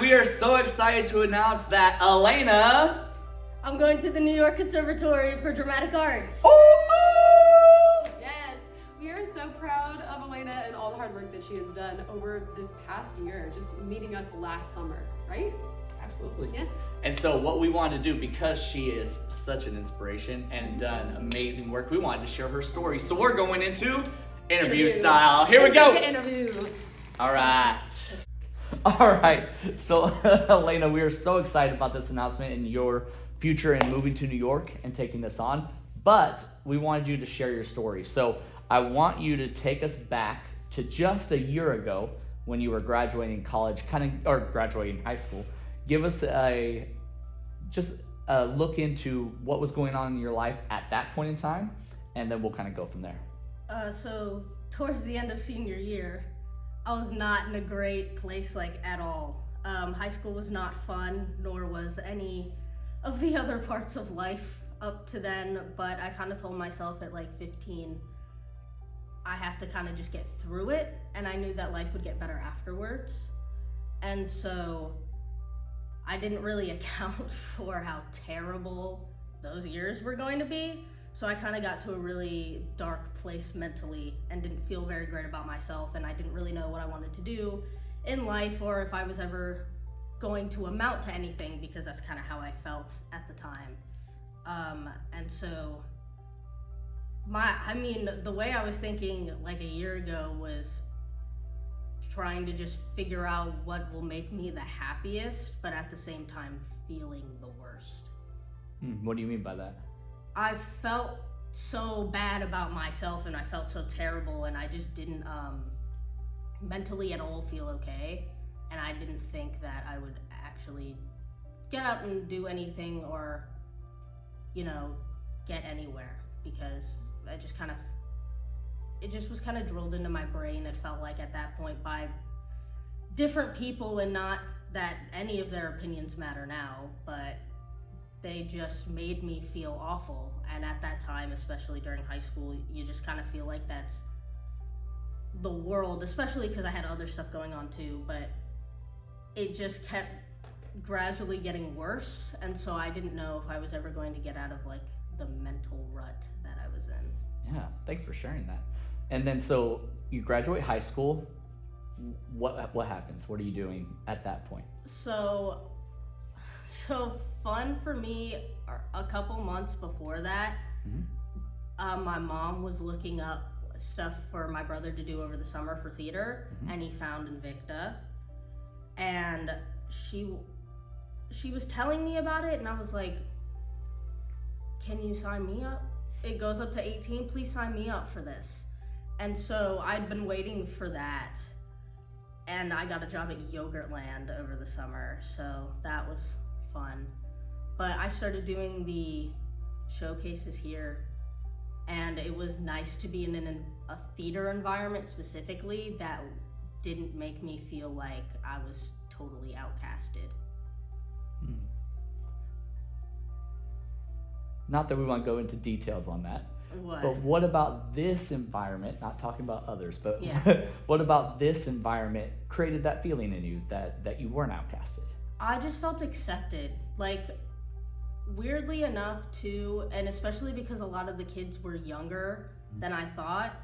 we are so excited to announce that Elena... I'm going to the New York Conservatory for Dramatic Arts. Oh! Yes, we are so proud of Elena and all the hard work that she has done over this past year, just meeting us last summer, right? Absolutely. Yeah. And so what we wanted to do, because she is such an inspiration and done amazing work, we wanted to share her story. So we're going into interview style. Here we go. To interview. All right. All right. So Elena, we are so excited about this announcement and your future in moving to New York and taking this on. But we wanted you to share your story. So I want you to take us back to just a year ago when you were graduating college, or graduating high school. Give us a look into what was going on in your life at that point in time, and then we'll kind of go from there. So towards the end of senior year, I was not in a great place, like, at all. High school was not fun, nor was any of the other parts of life up to then, but I kind of told myself at like 15, I have to kind of just get through it, and I knew that life would get better afterwards. And so I didn't really account for how terrible those years were going to be. So I kind of got to a really dark place mentally and didn't feel very great about myself, and I didn't really know what I wanted to do in life or if I was ever going to amount to anything, because that's kind of how I felt at the time. And so the way I was thinking like a year ago was trying to just figure out what will make me the happiest, but at the same time feeling the worst. What do you mean by that? I felt so bad about myself and I felt so terrible, and I just didn't mentally at all feel okay, and I didn't think that I would actually get up and do anything or, get anywhere, because it just was kind of drilled into my brain, it felt like, at that point, by different people, and not that any of their opinions matter now, but they just made me feel awful. And at that time, especially during high school, you just kind of feel like that's the world, especially because I had other stuff going on too, but it just kept gradually getting worse, and so I didn't know if I was ever going to get out of like the mental rut that I was in. Yeah, thanks for sharing that. And then so you graduate high school. What happens? What are you doing at that point? So fun for me, a couple months before that, my mom was looking up stuff for my brother to do over the summer for theater, and he found Invicta, and she was telling me about it, and I was like, can you sign me up? It goes up to 18, please sign me up for this. And so I'd been waiting for that, and I got a job at Yogurtland over the summer, so that was fun. But I started doing the showcases here, and it was nice to be in a theater environment specifically that didn't make me feel like I was totally outcasted. Not that we want to go into details on that. What? But what about this environment, not talking about others, but what about this environment created that feeling in you that you weren't outcasted? I just felt accepted. Like, weirdly enough too, and especially because a lot of the kids were younger than I thought.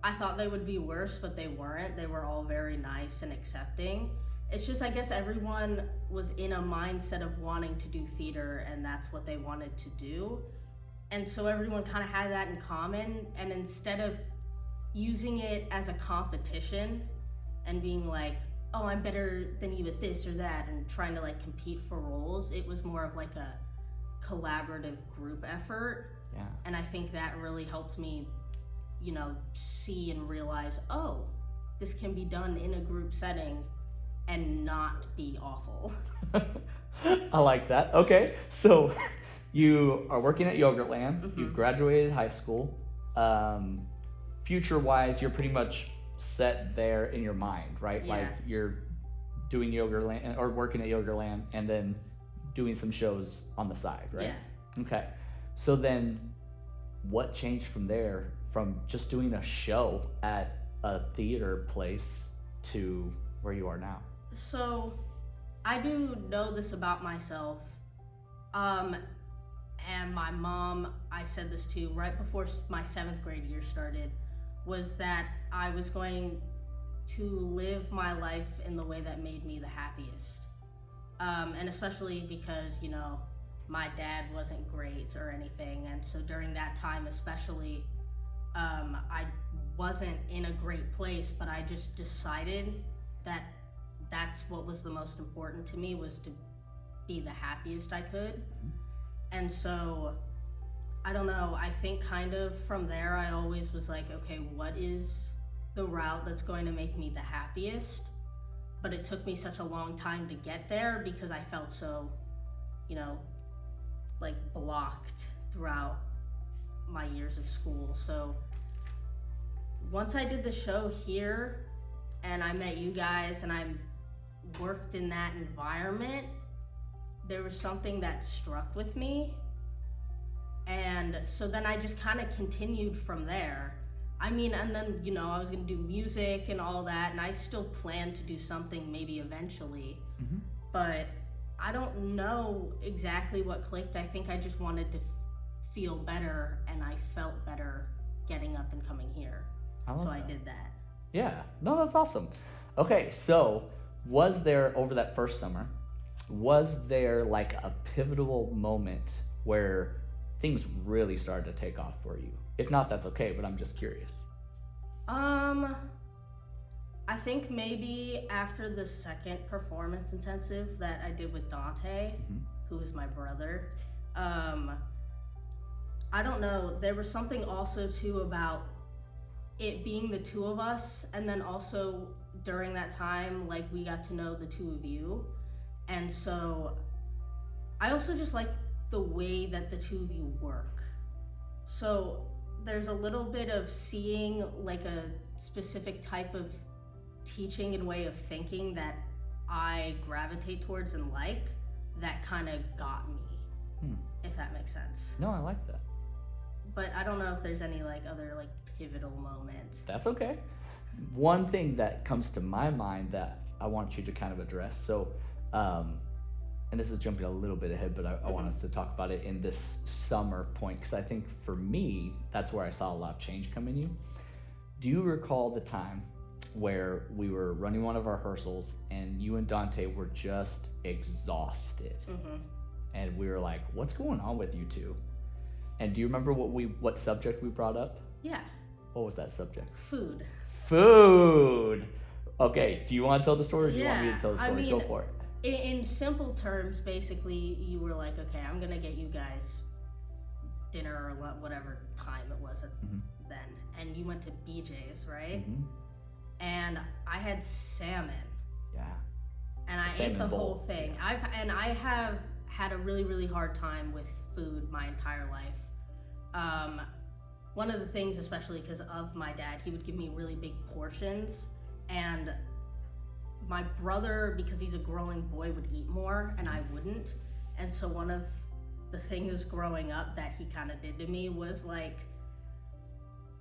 I thought they would be worse, but they weren't. They were all very nice and accepting. It's just, I guess everyone was in a mindset of wanting to do theater, and that's what they wanted to do. And so everyone kind of had that in common, and instead of using it as a competition and being like, oh, I'm better than you at this or that, and trying to like compete for roles, it was more of like a collaborative group effort. Yeah. And I think that really helped me, see and realize, oh, this can be done in a group setting and not be awful. I like that. Okay, so you are working at Yogurtland. You've graduated high school. Future-wise, you're pretty much set there in your mind, right? Yeah. Like you're doing Yogurtland or working at Yogurtland and then doing some shows on the side, right? Yeah. Okay. So then what changed from there, from just doing a show at a theater place to where you are now? So I do know this about myself. And my mom, I said this to right before my 7th grade year started, was that I was going to live my life in the way that made me the happiest. And especially because, you know, my dad wasn't great or anything. And so during that time especially, I wasn't in a great place, but I just decided that that's what was the most important to me, was to be the happiest I could. And so, I don't know, I think kind of from there, I always was like, okay, what is the route that's going to make me the happiest? But it took me such a long time to get there because I felt so, you know, like blocked throughout my years of school. So once I did the show here and I met you guys and I worked in that environment, there was something that struck with me. And so then I just kind of continued from there. I mean, and then, you know, I was gonna do music and all that, and I still plan to do something maybe eventually. But I don't know exactly what clicked. I think I just wanted to feel better, and I felt better getting up and coming here. So I did that. Yeah, no, that's awesome. Okay, so was there, over that first summer, was there like a pivotal moment where things really started to take off for you? If not, that's okay, but I'm just curious. I think maybe after the second performance intensive that I did with Dante, who is my brother, I don't know, there was something also too about it being the two of us, and then also during that time, like, we got to know the two of you. And so I also just like the way that the two of you work. So there's a little bit of seeing like a specific type of teaching and way of thinking that I gravitate towards and like, that kind of got me, if that makes sense. No, I like that. But I don't know if there's any like other like pivotal moment. That's okay. One thing that comes to my mind that I want you to kind of address, so and this is jumping a little bit ahead, but I want us to talk about it in this summer point, because I think for me, that's where I saw a lot of change come in you. Do you recall the time where we were running one of our rehearsals and you and Dante were just exhausted? And we were like, what's going on with you two? And do you remember what subject we brought up? Yeah. What was that subject? Food. Food! Okay, do you want to tell the story, or do you want me to tell the story? I mean, go for it. In simple terms, basically, you were like, okay, I'm gonna get you guys dinner or whatever time it was then. And you went to BJ's, right? And I had salmon. Yeah. And I ate the whole thing. Yeah. I have had a really, really hard time with food my entire life. One of the things, especially because of my dad, he would give me really big portions, and my brother, because he's a growing boy, would eat more and I wouldn't. And so one of the things growing up that he kind of did to me was like,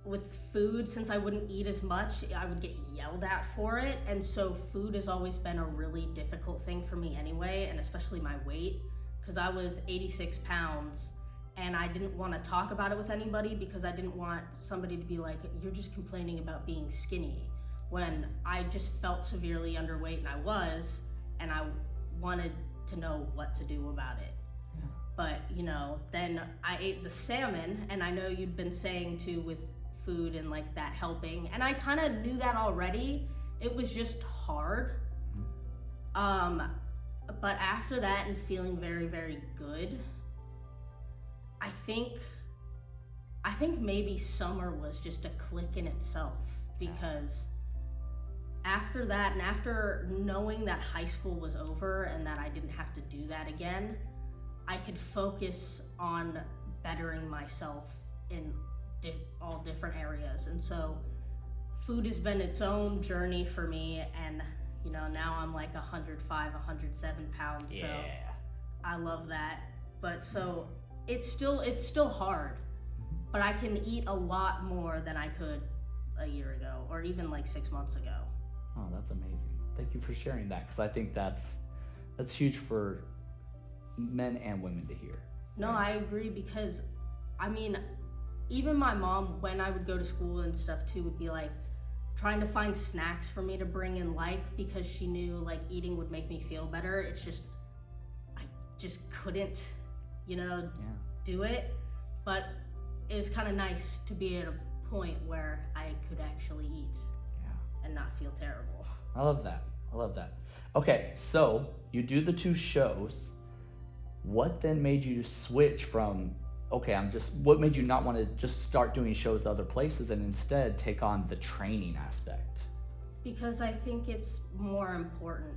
with food, since I wouldn't eat as much, I would get yelled at for it. And so food has always been a really difficult thing for me anyway, and especially my weight, because I was 86 pounds and I didn't want to talk about it with anybody because I didn't want somebody to be like, you're just complaining about being skinny, when I just felt severely underweight, and I wanted to know what to do about it. Yeah. But, you know, then I ate the salmon, and I know you'd been saying too with food and like that helping, and I kind of knew that already. It was just hard. But after that and feeling very, very good, I think maybe summer was just a click in itself, because after that, and after knowing that high school was over and that I didn't have to do that again, I could focus on bettering myself in all different areas. And so food has been its own journey for me, and you know, now I'm like 105, 107 pounds. Yeah. So I love that. But so it's still hard, but I can eat a lot more than I could a year ago, or even like 6 months ago. Oh, that's amazing. Thank you for sharing that, because I think that's That's huge for men and women to hear. No, I agree, because I mean, even my mom, when I would go to school and stuff too, would be like trying to find snacks for me to bring in, like, because she knew like eating would make me feel better. It's just, I just couldn't, do it. But it was kind of nice to be at a point where I could actually eat and not feel terrible. I love that. Okay, so you do the 2 shows. What then made you switch from, what made you not want to just start doing shows other places and instead take on the training aspect? Because I think it's more important.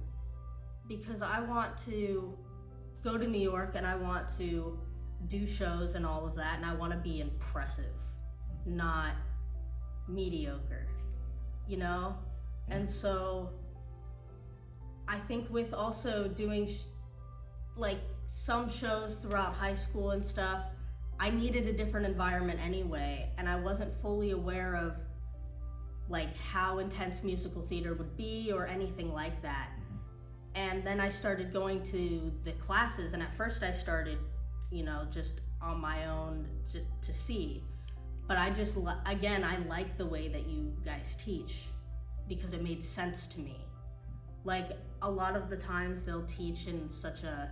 Because I want to go to New York and I want to do shows and all of that, and I want to be impressive, not mediocre, And so I think with also doing like some shows throughout high school and stuff, I needed a different environment anyway, and I wasn't fully aware of like how intense musical theater would be or anything like that. And then I started going to the classes, and at first I started, just on my own to see. But I just, again, I like the way that you guys teach because it made sense to me. Like, a lot of the times they'll teach in such a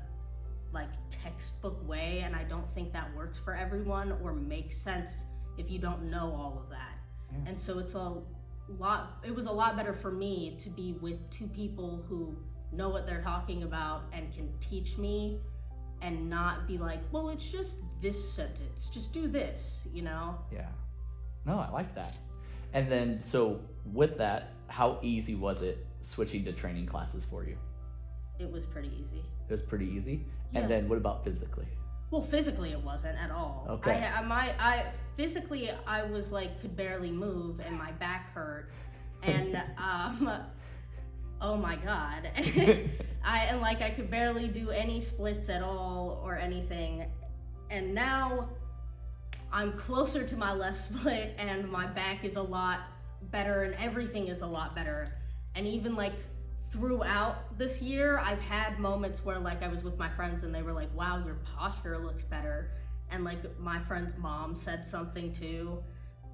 like textbook way, and I don't think that works for everyone or makes sense if you don't know all of that. And so it was a lot better for me to be with 2 people who know what they're talking about and can teach me, and not be like, well, it's just this sentence, just do this, Yeah. No, I like that. And then, so with that, how easy was it switching to training classes for you? It was pretty easy. It was pretty easy? Yeah. And then what about physically? Well, physically it wasn't at all. Okay. I physically, I was like, could barely move, and my back hurt. And, oh my God. I could barely do any splits at all or anything. And now I'm closer to my left split, and my back is a lot better, and everything is a lot better. And even like throughout this year, I've had moments where like I was with my friends and they were like, wow, your posture looks better. And like my friend's mom said something too.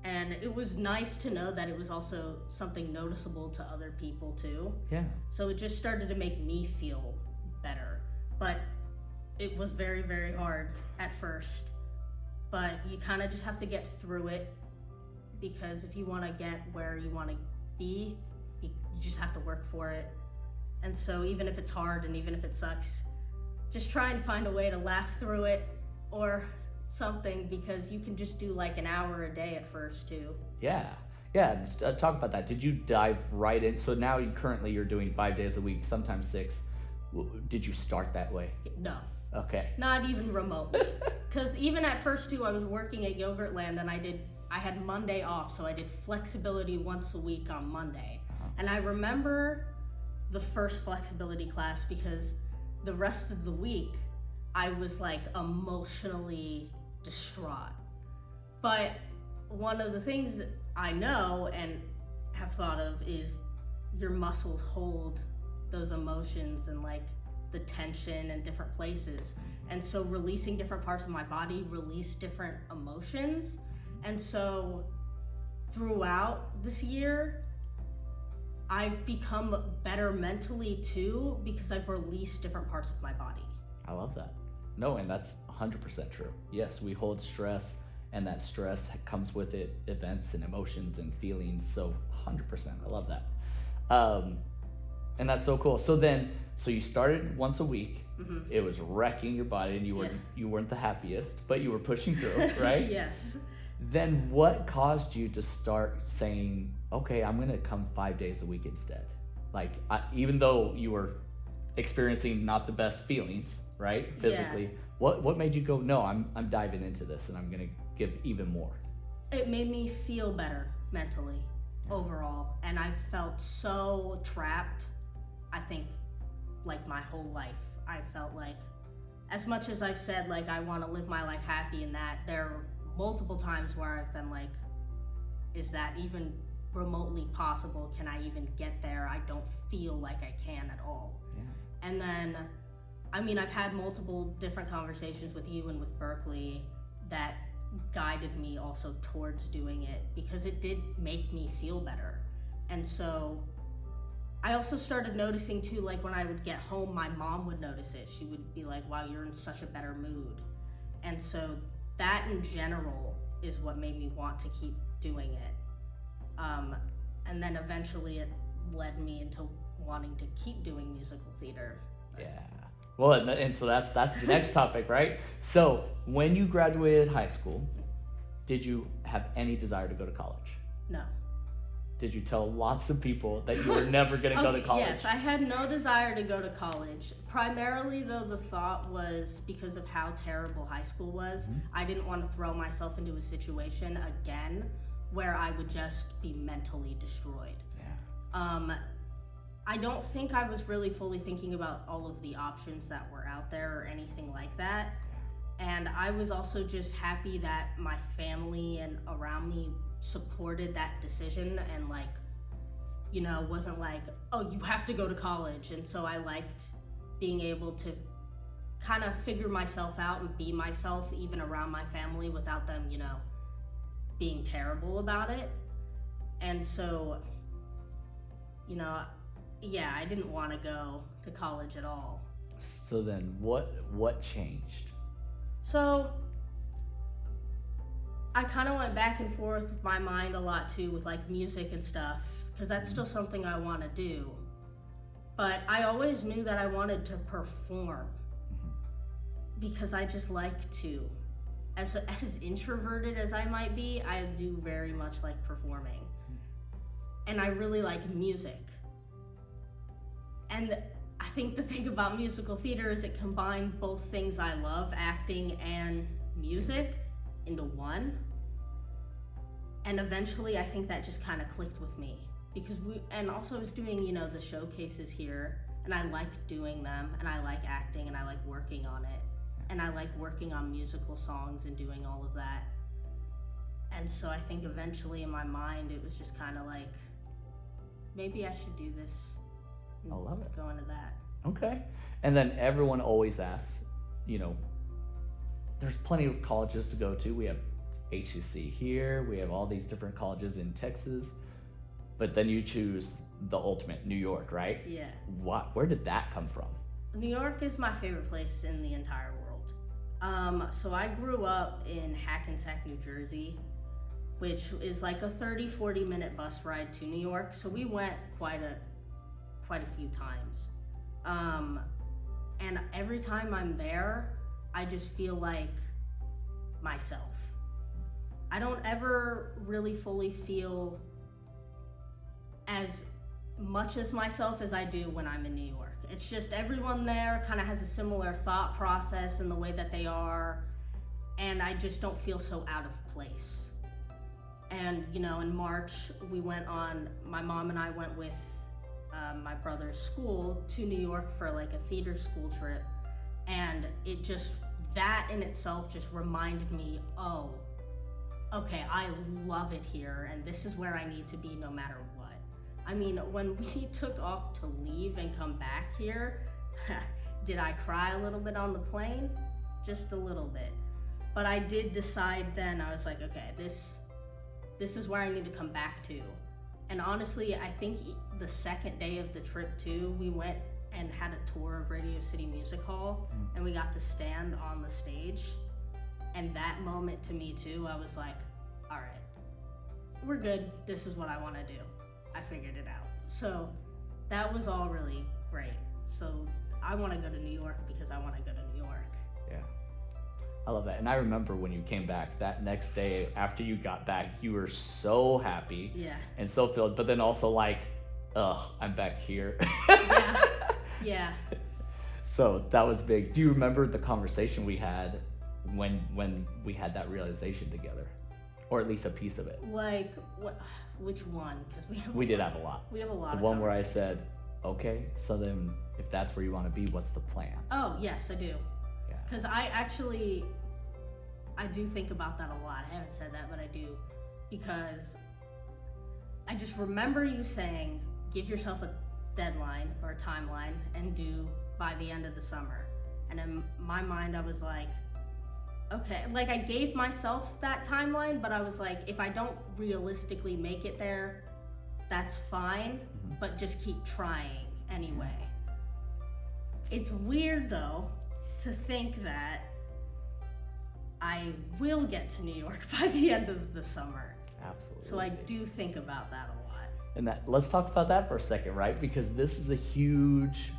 And it was nice to know that it was also something noticeable to other people too. Yeah. So it just started to make me feel better. But it was very, very hard at first. But you kind of just have to get through it, because if you want to get where you want to be, you just have to work for it. And so even if it's hard and even if it sucks, just try and find a way to laugh through it or something, because you can just do like an hour a day at first too. Yeah. Just, talk about that. Did you dive right in? So now you're doing 5 days a week, sometimes 6. Did you start that way? No. Okay. Not even remotely. Because even at first too, I was working at Yogurtland, and I had Monday off, so I did flexibility once a week on Monday. And I remember the first flexibility class, because the rest of the week I was like emotionally distraught. But one of the things I know and have thought of is your muscles hold those emotions and like the tension in different places. And so releasing different parts of my body release different emotions. And so throughout this year, I've become better mentally too, because I've released different parts of my body. I love that. No, and that's 100% true. Yes, we hold stress, and that stress comes with it events and emotions and feelings. So 100%, I love that. And that's so cool. So you started once a week. Mm-hmm. It was wrecking your body, and you weren't the happiest, but you were pushing through, right? Yes. Then what caused you to start saying, okay, I'm going to come 5 days a week instead? Like, even though you were experiencing not the best feelings, right? Physically, yeah. What made you go, no, I'm diving into this and I'm going to give even more? It made me feel better mentally overall. And I felt so trapped, I think, like my whole life. I felt like, as much as I've said, like, I want to live my life happy and that, there are multiple times where I've been like, is that even remotely possible? Can I even get there? I don't feel like I can at all. Yeah. And then I mean, I've had multiple different conversations with you and with Berkeley that guided me also towards doing it because it did make me feel better. And so I also started noticing too, like when I would get home, my mom would notice it. She would be like, wow, you're in such a better mood. And so that in general is what made me want to keep doing it. And then eventually it led me into wanting to keep doing musical theater. Yeah. Well, and so that's the next topic, right? So when you graduated high school, did you have any desire to go to college? No. Did you tell lots of people that you were never going to go to college? Yes, I had no desire to go to college. Primarily, though, the thought was because of how terrible high school was. I didn't want to throw myself into a situation again where I would just be mentally destroyed. Yeah. I don't think I was really fully thinking about all of the options that were out there or anything like that. And I was also just happy that my family and around me supported that decision and like, you know, wasn't like, oh, you have to go to college. And so I liked being able to kind of figure myself out and be myself even around my family without them, you know, being terrible about it. And so, you know, yeah, I didn't want to go to college at all. So then what changed? So I kind of went back and forth with my mind a lot too with like music and stuff because that's still something I want to do. But I always knew that I wanted to perform because I just like to. As introverted as I might be, I do very much like performing. And I really like music. And I think the thing about musical theater is it combined both things I love, acting and music, into one. And eventually I think that just kind of clicked with me because and also I was doing, you know, the showcases here and I like doing them and I like acting and I like working on it and I like working on musical songs and doing all of that. And so I think eventually in my mind it was just kind of like, maybe I should do this. I love it. Go into that. Okay. And then everyone always asks, you know, there's plenty of colleges to go to. We have HCC here. We have all these different colleges in Texas. But then you choose the ultimate, New York, right? Yeah. Where did that come from? New York is my favorite place in the entire world. So I grew up in Hackensack, New Jersey, which is like a 30-40 minute bus ride to New York. So we went quite a few times. And every time I'm there, I just feel like myself. I don't ever really fully feel as much as myself as I do when I'm in New York. It's just everyone there kind of has a similar thought process in the way that they are, and I just don't feel so out of place. And, you know, in March, my mom and I went with my brother's school to New York for like a theater school trip. And that in itself just reminded me, oh, okay, I love it here. And this is where I need to be no matter what. I mean, when we took off to leave and come back here, did I cry a little bit on the plane? Just a little bit. But I did decide then, I was like, okay, this is where I need to come back to. And honestly, I think the second day of the trip too, we went and had a tour of Radio City Music Hall, and we got to stand on the stage. And that moment to me too, I was like, all right, we're good. This is what I want to do. I figured it out. So that was all really great. So I want to go to New York because I want to go to New York. Yeah. I love that. And I remember when you came back that next day after you got back, you were so happy. Yeah. And so filled, but then also like, ugh, I'm back here. Yeah. Yeah. So that was big. Do you remember the conversation we had when we had that realization together? Or at least a piece of it? Like, which one? Because we did have a lot. We have a lot The of one where I said, okay, so then if that's where you want to be, what's the plan? Oh, yes, I do. Yeah. Because I do think about that a lot. I haven't said that, but I do. Because I just remember you saying, give yourself a deadline or a timeline and do by the end of the summer. And in my mind, I was like, okay, like I gave myself that timeline, but I was like, if I don't realistically make it there, that's fine, but just keep trying anyway. It's weird though to think that I will get to New York by the end of the summer. Absolutely. So I do think about that a lot. And let's talk about that for a second, right? Because this is a huge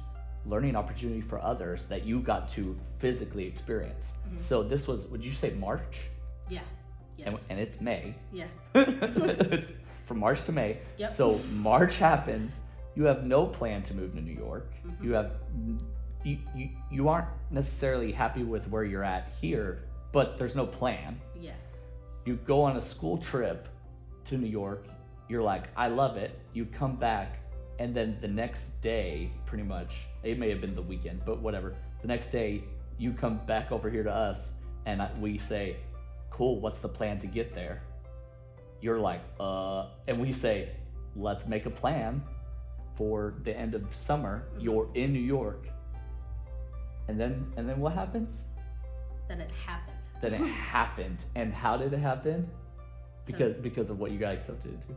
learning opportunity for others that you got to physically experience. So this was, would you say March? Yeah. Yes. And it's May. Yeah. It's from March to May. Yep. So March happens. You have no plan to move to New York. You have you aren't necessarily happy with where you're at here, but there's no plan. Yeah. You go on a school trip to New York. You're like, I love it. You come back, and then the next day, pretty much, it may have been the weekend, but whatever. The next day, you come back over here to us, and we say, cool, what's the plan to get there? You're like, and we say, let's make a plan for the end of summer. You're in New York. And then what happens? Then it happened. Then it happened. And how did it happen? Because of what you got accepted into.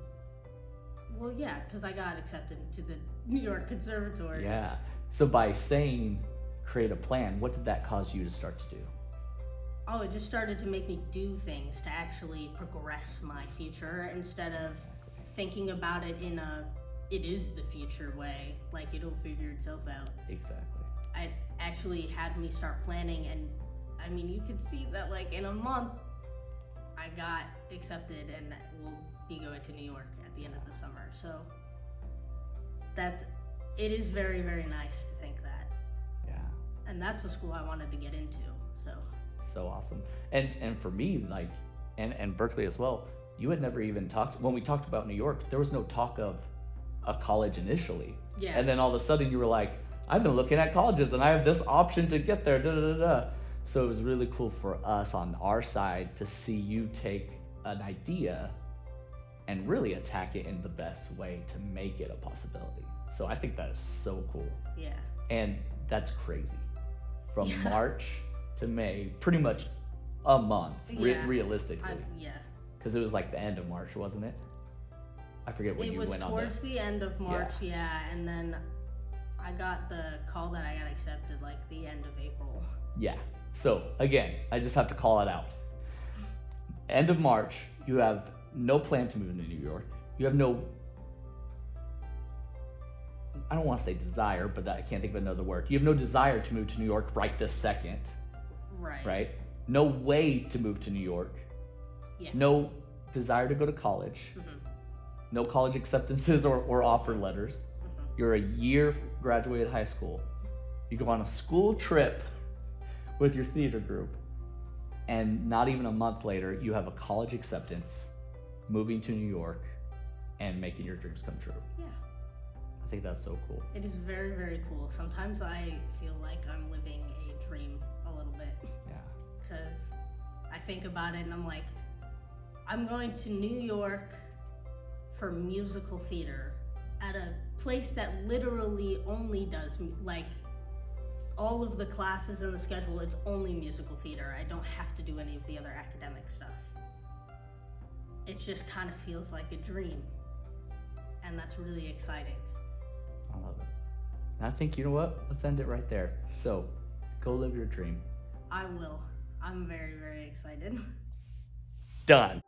Well, yeah, because I got accepted to the New York Conservatory. Yeah. So by saying create a plan, what did that cause you to start to do? Oh, it just started to make me do things to actually progress my future instead of thinking about it in a it is the future way, like it'll figure itself out. Exactly. It actually had me start planning, and I mean, you could see that like in a month I got accepted and we'll be going to New York at the end of the summer. So it is very, very nice to think that. Yeah. And that's the school I wanted to get into. So awesome. And for me, like, and Berkeley as well, you had never even talked, when we talked about New York, there was no talk of a college initially. Yeah. And then all of a sudden you were like, I've been looking at colleges and I have this option to get there, So it was really cool for us on our side to see you take an idea and really attack it in the best way to make it a possibility. So I think that is so cool. Yeah. And that's crazy. From March to May, pretty much a month, realistically. Yeah. Because it was like the end of March, wasn't it? I forget when you went on. It was towards the end of March, and then I got the call that I got accepted like the end of April. Yeah. So again, I just have to call it out. End of March, you have no plan to move to New York. You have no, I don't want to say desire, but I can't think of another word. You have no desire to move to New York right this second. Right. Right? No way to move to New York. Yeah. No desire to go to college. No college acceptances or offer letters. You're a year graduated high school. You go on a school trip with your theater group, and not even a month later, you have a college acceptance, moving to New York, and making your dreams come true. Yeah. I think that's so cool. It is very, very cool. Sometimes I feel like I'm living a dream a little bit. Yeah. Because I think about it and I'm like, I'm going to New York for musical theater at a place that literally only does, like, all of the classes in the schedule, it's only musical theater. I don't have to do any of the other academic stuff. It just kind of feels like a dream. And that's really exciting. I love it. And I think, you know what? Let's end it right there. So, go live your dream. I will. I'm very, very excited. Done.